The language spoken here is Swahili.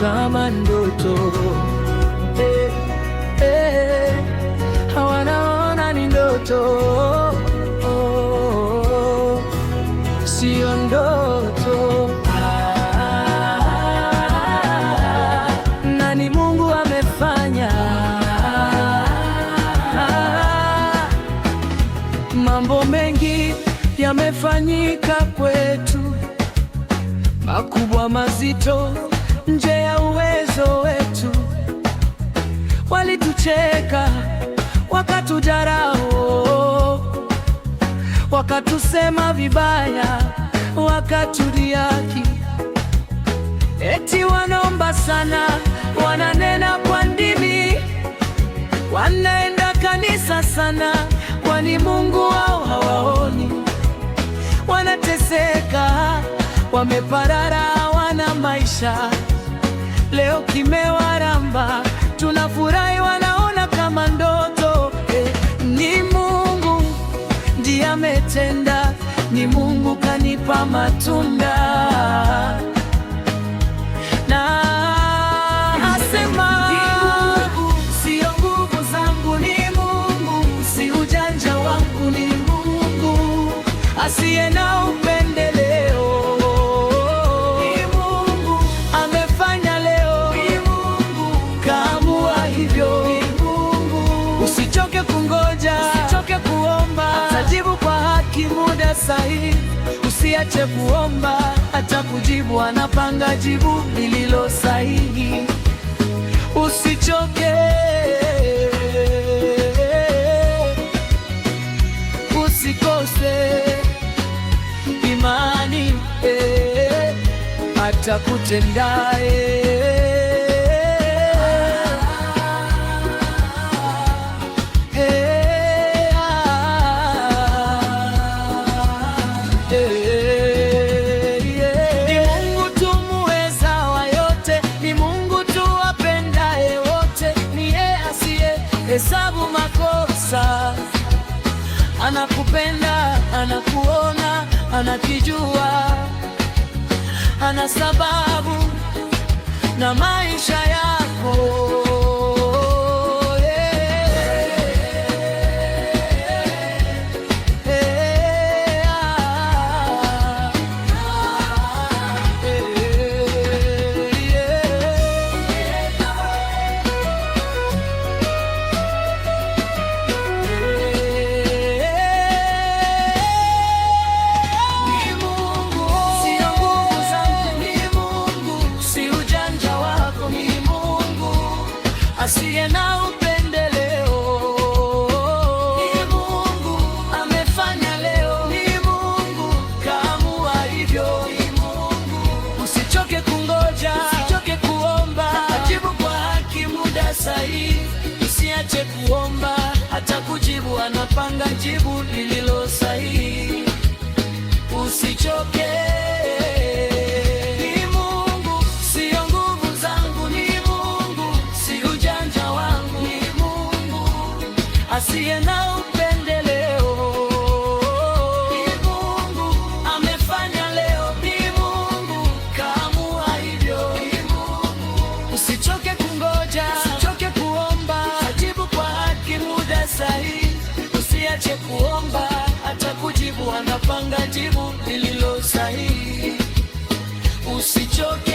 kama ndoto. Hawanaona ni ndoto, sio ndoto. Na ni Mungu amefanya. Mambo mengi yamefanyika kwetu, makubwa mazito, nje ya uwezo wetu. Walitucheka, wakatudharau, wakatusema vibaya, wakatudhihaki. Eti wanaomba sana, wananena kwa ndimi, wanaenda kanisa sana, kwani Mungu wao hawaoni. Wanateseka, wameparara, hawana maisha. Leo kimewaramba, tunafurahi, wanaona kama ndoto. Ni Mungu ndiye ametenda, ni Mungu kanipa matunda. Na asema sio nguvu zangu, ni Mungu, si ujanja wangu, ni Mungu asiye na upendeleo. Ni Mungu amefanya leo, ni Mungu kaamua hivyo. Ni Mungu, usichoke kungoja, usichoke kuomba, atajibu kwa haki muda sahihi. Usiache kuomba, atakujibu, anapanga jibu lililo sahihi. Usichoke, usikose imani, atakutendaye. Hesabu makosa, anakupenda, anakuona, anakijua, ana sababu na maisha yako. Asiye na upendeleo. Ni Mungu amefanya leo, ni Mungu kaamua hivyo. Ni Mungu, usichoke kungoja, usichoke kuomba, ajibu kwa haki muda sahihi. Usiache kuomba, atakujibu, anapanga jibu lililo sahihi. Usichoke. Asiye na upendeleo. Ni Mungu amefanya leo, ni Mungu kaamua hivyo. Ni Mungu, usichoke kungoja, usichoke kuomba, ajibu kwa haki muda sahihi. Usiache kuomba, atakujibu, anapanga jibu lililo sahihi. Usichoke.